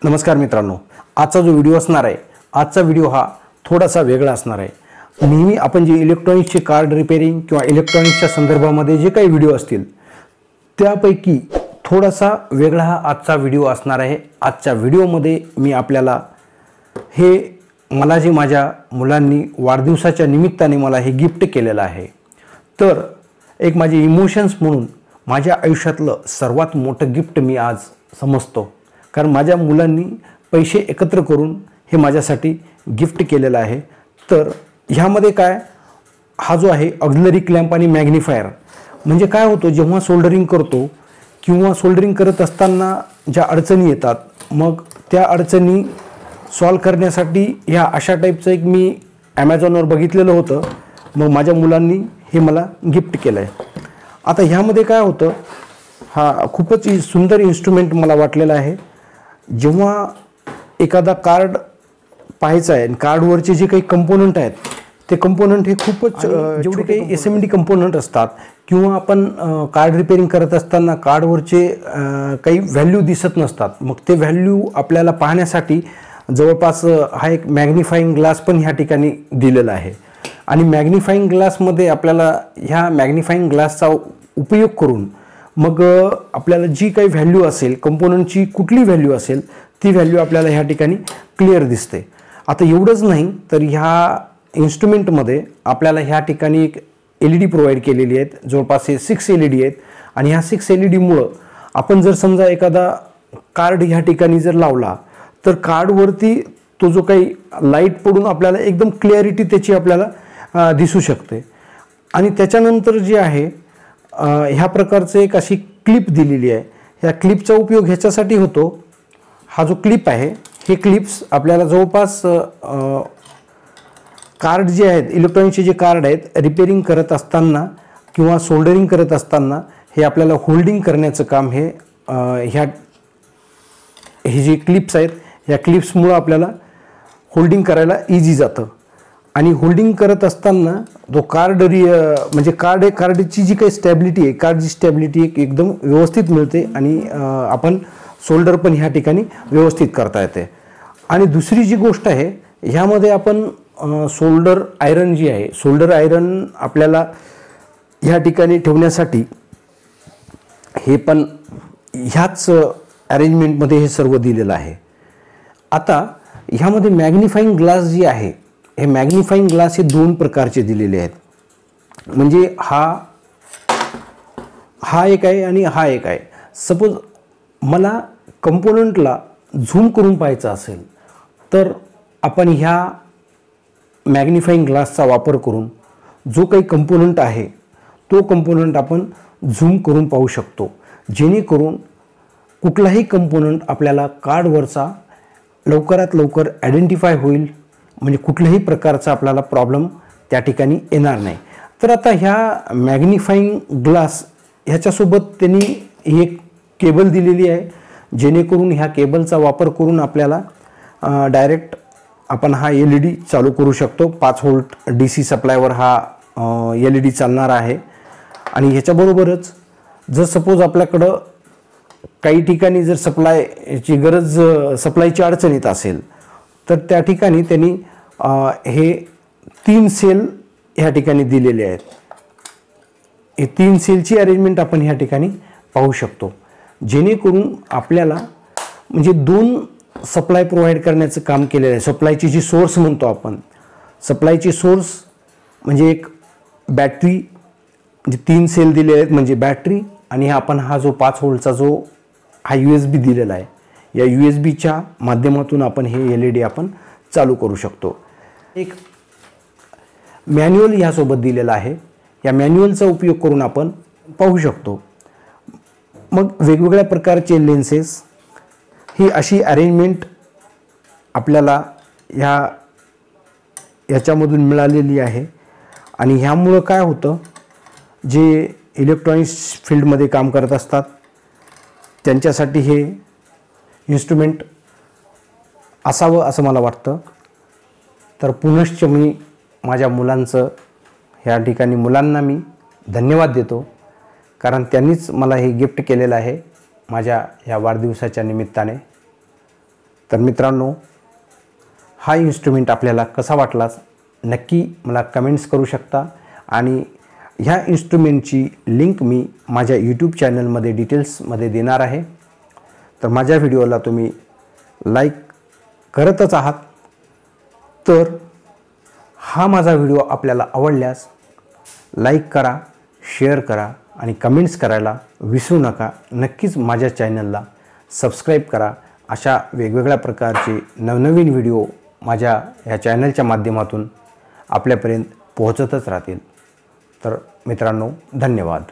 नमस्कार मित्रांनो, आजचा जो व्हिडिओ असणार आहे, आजचा व्हिडिओ हा थोडासा वेगळा असणार आहे। नेहमी आपण जे इलेक्ट्रॉनिक्सचे कार्ड रिपेअरिंग किंवा इलेक्ट्रॉनिक्सच्या संदर्भामध्ये जे काही व्हिडिओ असतील त्यापैकी थोडासा वेगळा हा आजचा व्हिडिओ असणार आहे। आजच्या व्हिडिओमध्ये मी आपल्याला हे मला जे माझ्या मुलांनी वाढदिवसाच्या निमित्ताने मला हे गिफ्ट केलेलं आहे, तर एक माझे इमोशन्स म्हणून माझ्या आयुष्यातलं सर्वात मोठं गिफ्ट मी आज समजतो। कारण माझ्या मुलांनी पैसे एकत्र करून हे माझ्यासाठी गिफ्ट केलेलं आहे। तर ह्यामध्ये काय, हा जो आहे ऑक्झिलरी क्लॅम्प आणि मॅग्निफायर, म्हणजे काय होतं जेव्हा सोल्डरिंग करतो किंवा सोल्डरिंग करत असताना ज्या अडचणी येतात, मग त्या अडचणी सॉल्व करण्यासाठी ह्या अशा टाईपचं एक मी ॲमेझॉनवर बघितलेलं होतं, मग माझ्या मुलांनी हे मला गिफ्ट केलं आहे। आता ह्यामध्ये काय होतं, हा खूपच सुंदर इन्स्ट्रुमेंट मला वाटलेला आहे। जेव्हा एखादा कार्ड पाहायचा आहे आणि कार्डवरचे जे काही कंपोनंट आहेत ते कंपोनंट हे खूपच जेवढे काही SMD कंपोनंट असतात किंवा आपण कार्ड रिपेअरिंग करत असताना कार्डवरचे काही व्हॅल्यू दिसत नसतात, मग ते व्हॅल्यू आपल्याला पाहण्यासाठी जवळपास हा एक मॅग्निफाईंग ग्लास पण ह्या ठिकाणी दिलेला आहे। आणि मॅग्निफाईंग ग्लासमध्ये आपल्याला ह्या मॅग्निफाईंग ग्लासचा उपयोग करून मग आपल्याला जी काही व्हॅल्यू असेल, कंपोनंटची कुठली व्हॅल्यू असेल ती व्हॅल्यू आपल्याला ह्या ठिकाणी क्लिअर दिसते। आता एवढंच नाही तर ह्या इन्स्ट्रुमेंटमध्ये आपल्याला ह्या ठिकाणी एक LED प्रोव्हाइड केलेली आहेत, जवळपास हे 6 LED आहेत। आणि ह्या 6 LEDमुळं आपण जर समजा एखादा कार्ड ह्या ठिकाणी जर लावला तर कार्डवरती तो जो काही लाईट पडून आपल्याला एकदम क्लॅरिटी त्याची आपल्याला दिसू शकते। आणि त्याच्यानंतर जे आहे ह्या प्रकारचे एक अशी क्लिप दिलेली आहे। ह्या क्लिपचा उपयोग ह्याच्यासाठी होतो, हा जो क्लिप आहे हे क्लिप्स आपल्याला जवळपास कार्ड जे आहेत, इलेक्ट्रॉनिकचे जे कार्ड आहेत, रिपेअरिंग करत असताना किंवा सोल्डरिंग करत असताना हे आपल्याला होल्डिंग करण्याचं काम हे जे क्लिप्स आहेत ह्या क्लिप्समुळं आपल्याला होल्डिंग करायला इझी जातं। आणि होल्डिंग करत असताना जो म्हणजे कार्डची जी काही स्टॅबिलिटी आहे, कार्डची स्टॅबिलिटी एकदम व्यवस्थित मिळते आणि आपण सोल्डर पण ह्या ठिकाणी व्यवस्थित करता येते। आणि दुसरी जी गोष्ट आहे, ह्यामध्ये आपण सोल्डर आयरन जी आहे, सोल्डर आयरन आपल्याला ह्या ठिकाणी ठेवण्यासाठी हे पण ह्याच अरेंजमेंटमध्ये हे सर्व दिलेलं आहे। आता ह्यामध्ये मॅग्निफाईंग ग्लास जी आहे, हे मॅग्निफाईंग ग्लास हे 2 प्रकारचे दिलेले आहेत, म्हणजे हा एक आहे आणि हा एक आहे। सपोज मला कंपोनंटला झूम करून पाहायचं असेल तर आपण ह्या मॅग्निफाईंग ग्लासचा वापर करून जो काही कंपोनंट आहे तो कंपोनंट आपण झूम करून पाहू शकतो, जेणेकरून कुठलाही कंपोनंट आपल्याला कार्डवरचा लवकरात लवकर आयडेंटिफाय होईल, म्हणजे कुठल्याही प्रकारचा आपल्याला प्रॉब्लेम त्या ठिकाणी येणार नाही। तर आता ह्या मॅग्निफाईंग ग्लास ह्याच्यासोबत त्यांनी एक केबल दिलेली आहे, जेणेकरून ह्या केबलचा वापर करून आपल्याला डायरेक्ट आपण हा LED चालू करू शकतो। 5 व्होल्ट DC सप्लायवर हा LED चालणार आहे। आणि ह्याच्याबरोबरच जर सपोज आपल्याकडं काही ठिकाणी जर सप्लायची अडचण येत असेल तर त्या ठिकाणी त्यांनी हे 3 सेल ह्या ठिकाणी दिलेले आहेत। हे 3 सेलची अरेंजमेंट आपण ह्या ठिकाणी पाहू शकतो, जेणेकरून आपल्याला म्हणजे 2 सप्लाय प्रोव्हाइड करण्याचं काम केलेलं आहे। सप्लायची जी सोर्स म्हणतो आपण, सप्लायची सोर्स म्हणजे एक बॅटरी, म्हणजे 3 सेल दिले आहेत म्हणजे बॅटरी, आणि आपण हा जो 5 व्होल्टचा जो हा USB दिलेला आहे, या USBच्या माध्यमातून आपण हे LED आपण चालू करू शकतो। एक मॅन्युअल ह्यासोबत दिलेला आहे, या मॅन्युअलचा उपयोग करून आपण पाहू शकतो। मग वेगवेगळ्या प्रकारचे लेन्सेस, ही अशी अरेंजमेंट आपल्याला याच्यामधून मिळालेली आहे। आणि ह्यामुळं काय होतं, जे इलेक्ट्रॉनिक्स फील्डमध्ये काम करत असतात त्यांच्यासाठी हे इन्स्ट्रुमेंट असावं असं मला वाटतं। तर पुनश्च मी माझ्या ह्या ठिकाणी मुलांना मी धन्यवाद देतो, कारण त्यांनीच मला हे गिफ्ट केलेलं आहे माझ्या ह्या वाढदिवसाच्या निमित्ताने। तर मित्रांनो, हा इन्स्ट्रुमेंट आपल्याला कसा वाटला नक्की मला कमेंट्स करू शकता आणि ह्या इन्स्ट्रुमेंटची लिंक मी माझ्या यूट्यूब चॅनलमध्ये डिटेल्समध्ये देणार आहे. तर माझ्या व्हिडिओला तुम्ही लाईक करतच आहात. तर हा माझा व्हिडिओ आपल्याला आवडल्यास लाईक करा, शेअर करा आणि कमेंट्स करायला विसरू नका. नक्कीच माझ्या चॅनलला सबस्क्राईब करा. अशा वेगवेगळ्या प्रकारचे नवनवीन व्हिडिओ माझ्या ह्या चॅनलच्या माध्यमातून आपल्यापर्यंत पोहोचतच राहतील. तर मित्रांनो, धन्यवाद.